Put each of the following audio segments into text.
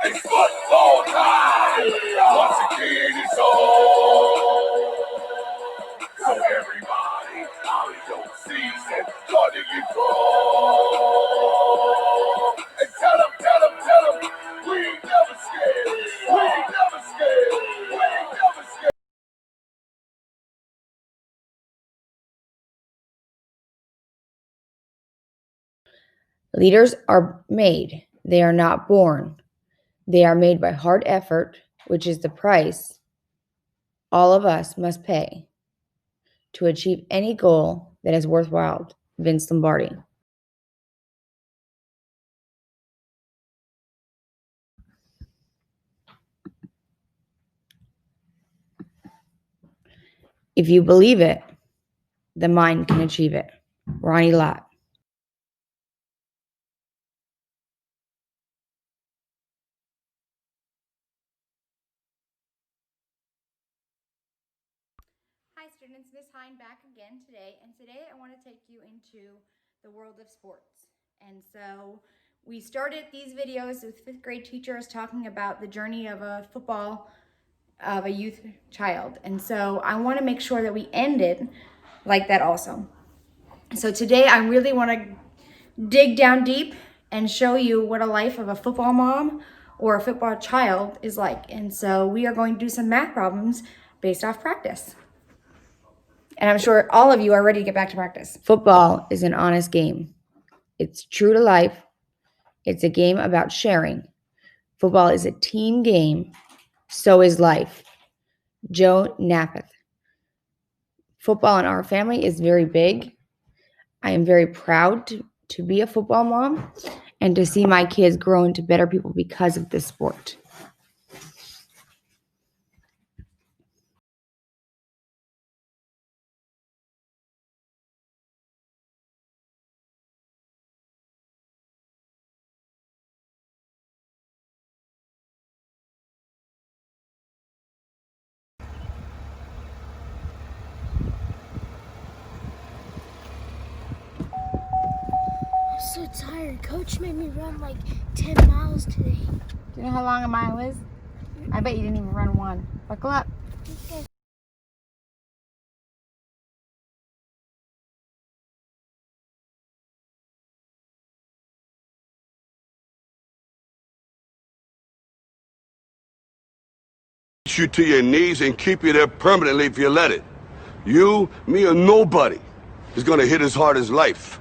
It's football time! Once again, it's on! So everybody, out of your season, gonna get goal! And tell them, we ain't never scared! We ain't never scared! We ain't never scared! Leaders are made. They are not born. They are made by hard effort, which is the price all of us must pay to achieve any goal that is worthwhile. Vince Lombardi. If you believe it, the mind can achieve it. Ronnie Lott. Hi students, Miss Hine back again today, and today I want to take you into the world of sports. And so we started these videos with 5th grade teachers talking about the journey of a youth child. And so I want to make sure that we end it like that also. So today I really want to dig down deep and show you what a life of a football mom or a football child is like. And so we are going to do some math problems based off practice. And I'm sure all of you are ready to get back to practice. Football is an honest game. It's true to life. It's a game about sharing. Football is a team game. So is life. Joe Nappeth. Football in our family is very big. I am very proud to be a football mom and to see my kids grow into better people because of this sport. I'm so tired. Coach made me run like 10 miles today. Do you know how long a mile is? I bet you didn't even run one. Buckle up. Okay. You to your knees and keep you there permanently if you let it. You, me, or nobody is gonna hit as hard as life.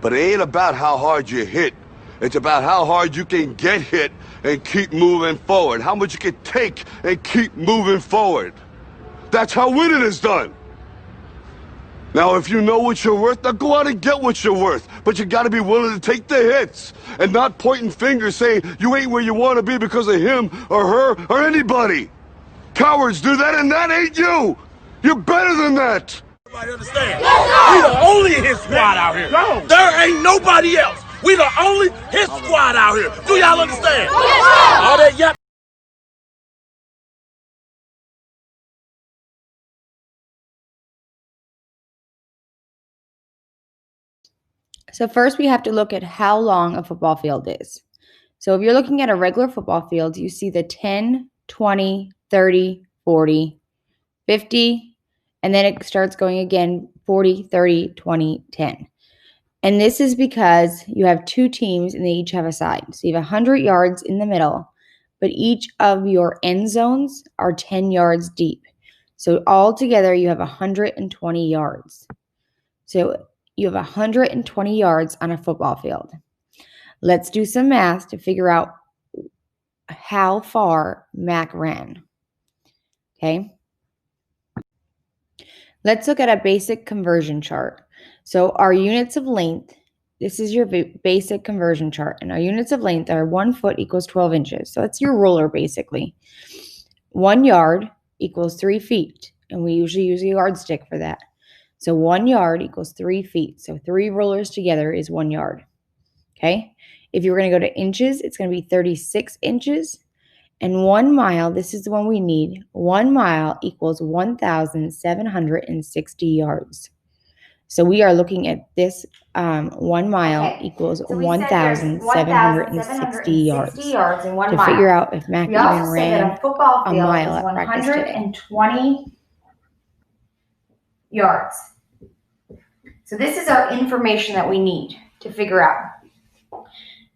But it ain't about how hard you hit. It's about how hard you can get hit and keep moving forward. How much you can take and keep moving forward. That's how winning is done. Now, if you know what you're worth, now go out and get what you're worth. But you gotta be willing to take the hits and not pointing fingers saying you ain't where you wanna be because of him or her or anybody. Cowards do that, and that ain't you. You're better than that. Everybody understand? We the only hit squad out here. There ain't nobody else. We the only hit squad out here. Do y'all understand? All that yap. So first we have to look at how long a football field is. So if you're looking at a regular football field, you see the 10, 20, 30, 40, 50, and then it starts going again 40, 30, 20, 10. And this is because you have two teams and they each have a side. So you have 100 yards in the middle, but each of your end zones are 10 yards deep. So all together you have 120 yards. So you have 120 yards on a football field. Let's do some math to figure out how far Mac ran. Okay. Let's look at a basic conversion chart. So our units of length, this is your basic conversion chart. And our units of length are 1 foot equals 12 inches. So that's your ruler basically. 1 yard equals 3 feet. And we usually use a yardstick for that. So 1 yard equals 3 feet. So 3 rulers together is 1 yard. Okay. If you're going to go to inches, it's going to be 36 inches. And 1 mile, this is the one we need. 1 mile equals 1,760 yards. So we are looking at this 1 mile equals So we said there's 1,760 yards in 1 to mile. figure out if Mac We even also said that ran a football a field mile is at practice today. 120 yards. So this is our information that we need to figure out.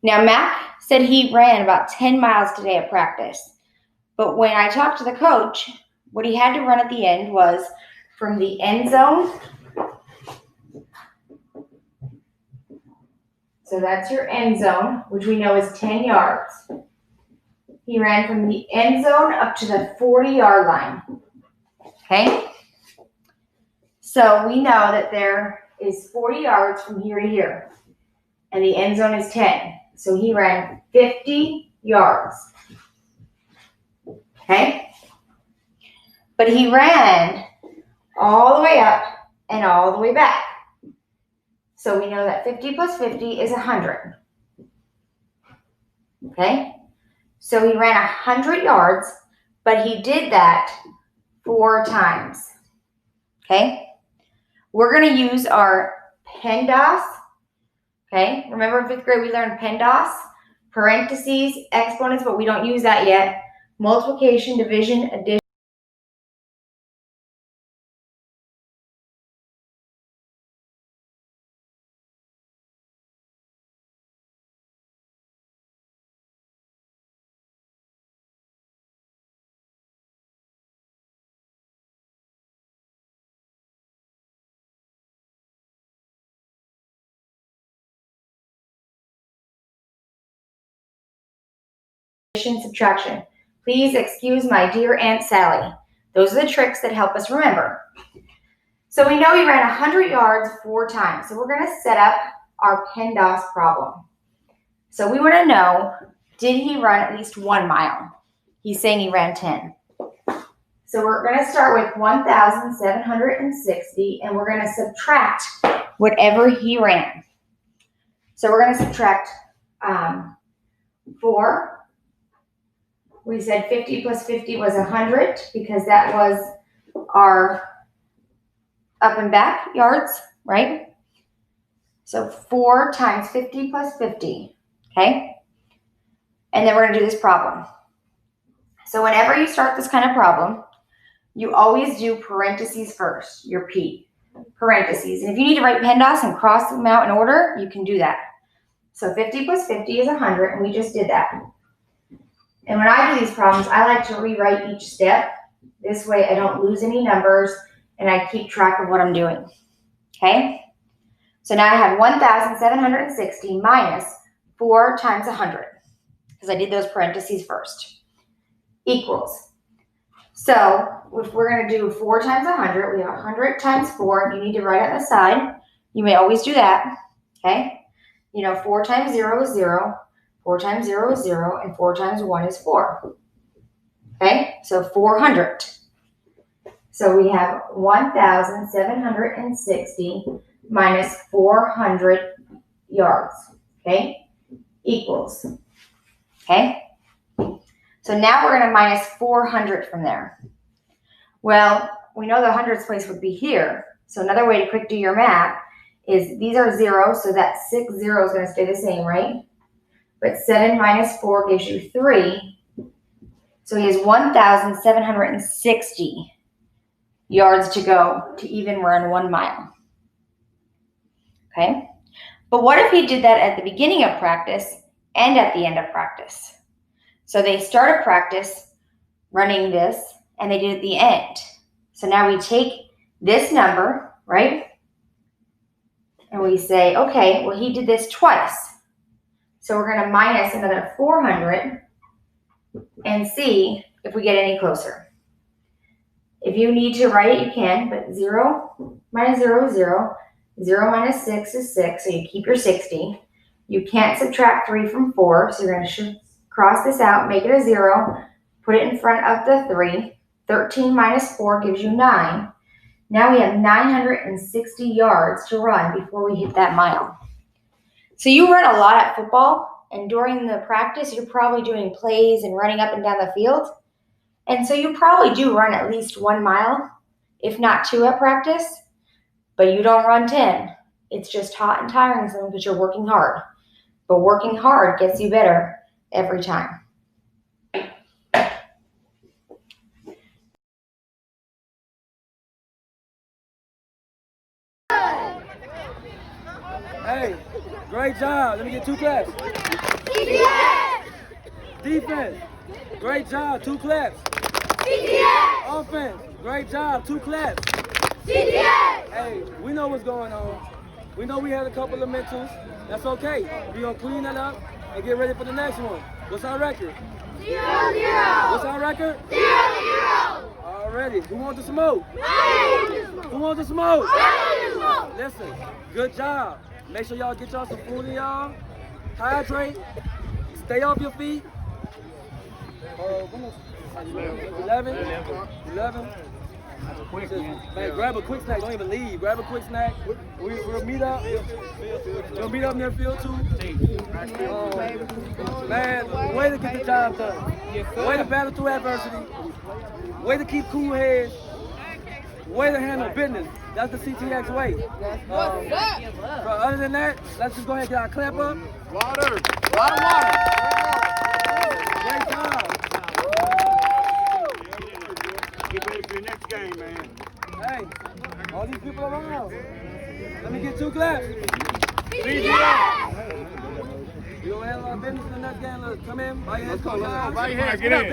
Now, Mac said he ran about 10 miles today at practice. But when I talked to the coach, what he had to run at the end was from the end zone. So that's your end zone, which we know is 10 yards. He ran from the end zone up to the 40-yard line. Okay? So we know that there is 40 yards from here to here. And the end zone is 10. So he ran 50 yards. Okay? But he ran all the way up and all the way back. So we know that 50 plus 50 is 100. Okay? So he ran 100 yards, but he did that 4 times. Okay? We're going to use our PEMDAS. Okay? Remember in 5th grade we learned PEMDAS? Parentheses, exponents, but we don't use that yet. Multiplication, division, addition. Subtraction. Please excuse my dear Aunt Sally. Those are the tricks that help us remember. So we know he ran 100 yards 4 times. So we're going to set up our PEMDAS problem. So we want to know, did he run at least 1 mile? He's saying he ran 10. So we're going to start with 1,760 and we're going to subtract whatever he ran. So we're going to subtract 4. We said 50 plus 50 was 100 because that was our up and back yards, right? So 4 times 50 plus 50, okay? And then we're gonna do this problem. So whenever you start this kind of problem, you always do parentheses first, your P, parentheses. And if you need to write PEMDAS and cross them out in order, you can do that. So 50 plus 50 is 100, and we just did that. And when I do these problems, I like to rewrite each step. This way I don't lose any numbers and I keep track of what I'm doing. Okay? So now I have 1,760 minus 4 times 100, because I did those parentheses first, equals. So if we're going to do 4 times 100, we have 100 times 4. If you need to write it on the side, you may always do that. Okay? 4 times 0 is 0. 4 times 0 is 0, and 4 times 1 is 4. Okay, so 400. So we have 1,760 minus 400 yards, okay, equals. Okay, so now we're going to minus 400 from there. Well, we know the hundreds place would be here. So another way to quick do your math is these are zeros, so that 6 zeros is going to stay the same, right? But 7 minus 4 gives you 3. So he has 1,760 yards to go to even run 1 mile. Okay? But what if he did that at the beginning of practice and at the end of practice? So they started practice running this, and they did it at the end. So now we take this number, right? And we say, okay, well, he did this twice. So we're going to minus another 400 and see if we get any closer. If you need to write it, you can, but 0 minus 0 is 0. 0 minus 6 is 6, so you keep your 60. You can't subtract 3 from 4, so you're going to cross this out, make it a 0, put it in front of the 3. 13 minus 4 gives you 9. Now we have 960 yards to run before we hit that mile. So you run a lot at football, and during the practice, you're probably doing plays and running up and down the field. And so you probably do run at least 1 mile, if not 2 at practice. but you don't run 10. It's just hot and tiring because you're working hard. But working hard gets you better every time. Hey, great job. Let me get 2 claps. Defense, great job. 2 claps. Offense, great job. 2 claps. Hey, we know what's going on. We know we had a couple of mentals. That's okay. We're going to clean that up and get ready for the next one. What's our record? 0-0. What's our record? 0-0. Already. Who wants the smoke? Who wants the smoke? Listen, good job. Make sure y'all get y'all some food in y'all. Hydrate. Stay off your feet. 11. Man, grab a quick snack. Don't even leave. Grab a quick snack. We'll meet up. We'll meet up near field 2. Man, way to get the job done. Way to battle through adversity. Way to keep cool heads. Way to handle business. That's the CTX way. But other than that, let's just go ahead and get our clap up. Water. A lot of water. Great job. Get ready for your next game, man. Hey, all these people around. Let me get 2 claps. You gonna handle our business in the next game? Look, come in. Bow your heads. Bow your hands. Get up.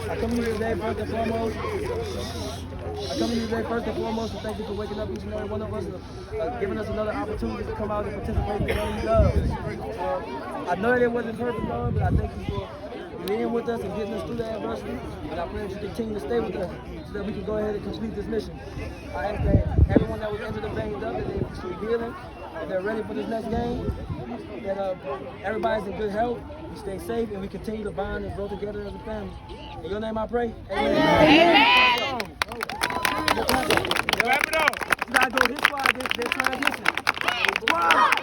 I come to you today first and foremost. To thank you for waking up each and every one of us and giving us another opportunity to come out and participate in the game we love. I know that it wasn't perfect, Lord, but I thank you for being with us and getting us through the adversity. And I pray that you continue to stay with us so that we can go ahead and complete this mission. I ask that everyone that was injured and banged up, that they receive healing, that they're ready for this next game, that everybody's in good health, we stay safe, and we continue to bond and grow together as a family. In your name I pray. Amen. Wrap it up. You gotta go this squad, this transition. Squad.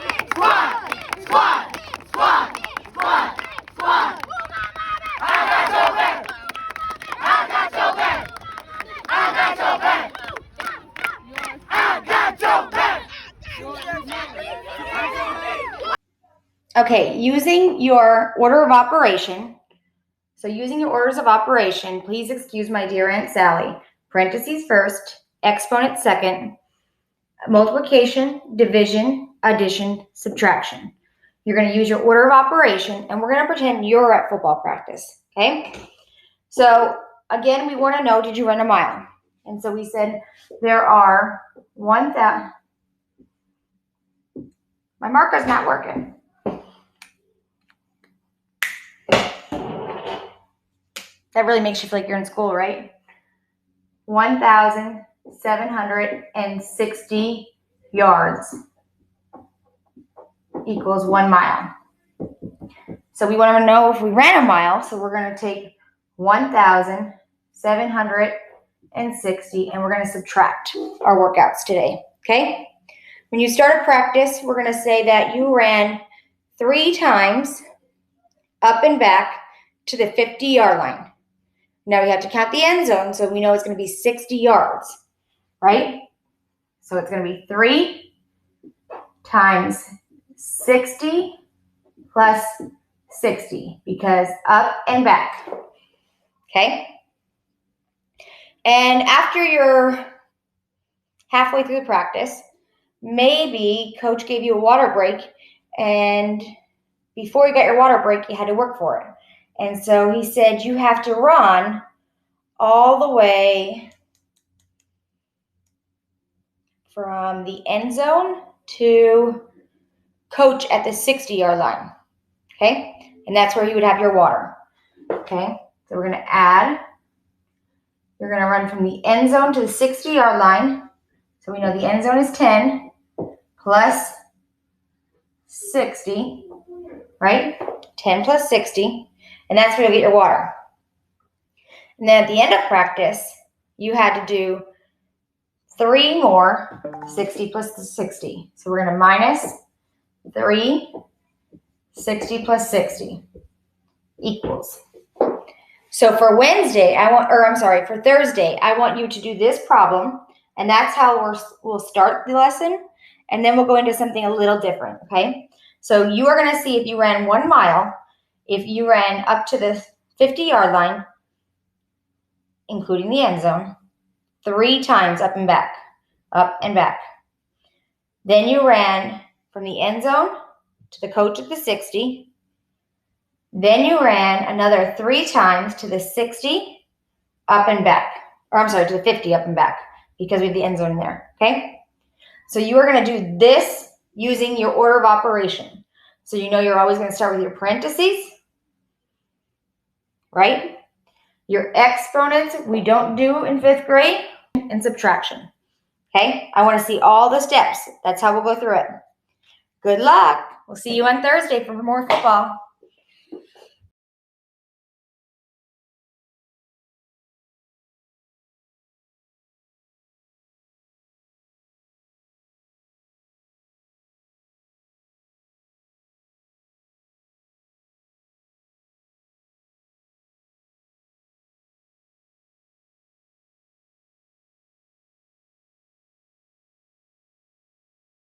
Okay, using your order of operation. So using your orders of operation, please excuse my dear Aunt Sally. Parentheses first, exponent second, multiplication, division, addition, subtraction. You're going to use your order of operation, and we're going to pretend you're at football practice, okay? So, again, we want to know, did you run a mile? And so we said there are 1,000. My marker's not working. That really makes you feel like you're in school, right? 1,760 yards equals 1 mile. So we want to know if we ran a mile. So we're going to take 1,760 and we're going to subtract our workouts today. Okay? When you start a practice, we're going to say that you ran 3 times up and back to the 50-yard line. Now we have to count the end zone, so we know it's going to be 60 yards, right? So it's going to be 3 times 60 plus 60, because up and back, okay? And after you're halfway through the practice, maybe coach gave you a water break, and before you got your water break, you had to work for it. And so he said you have to run all the way from the end zone to coach at the 60-yard line, okay? And that's where you would have your water, okay? So we're going to add. You're going to run from the end zone to the 60-yard line. So we know the end zone is 10 plus 60, right? 10 plus 60. And that's where you'll get your water. And then at the end of practice, you had to do 3 more 60 plus 60. So we're going to minus 3, 60 plus 60 equals. So for Thursday, I want you to do this problem, and that's how we'll start the lesson, and then we'll go into something a little different, okay? So you are going to see if you ran 1 mile, if you ran up to the 50-yard line, including the end zone, 3 times up and back, up and back. Then you ran from the end zone to the coach at the 60. Then you ran another 3 times to the 60, up and back. Or I'm sorry, to the 50, up and back, because we have the end zone in there, okay? So you are going to do this using your order of operation. So you know you're always going to start with your parentheses, right? Your exponents we don't do in 5th grade, and subtraction, okay? I want to see all the steps. That's how we'll go through it. Good luck. We'll see you on Thursday for more football.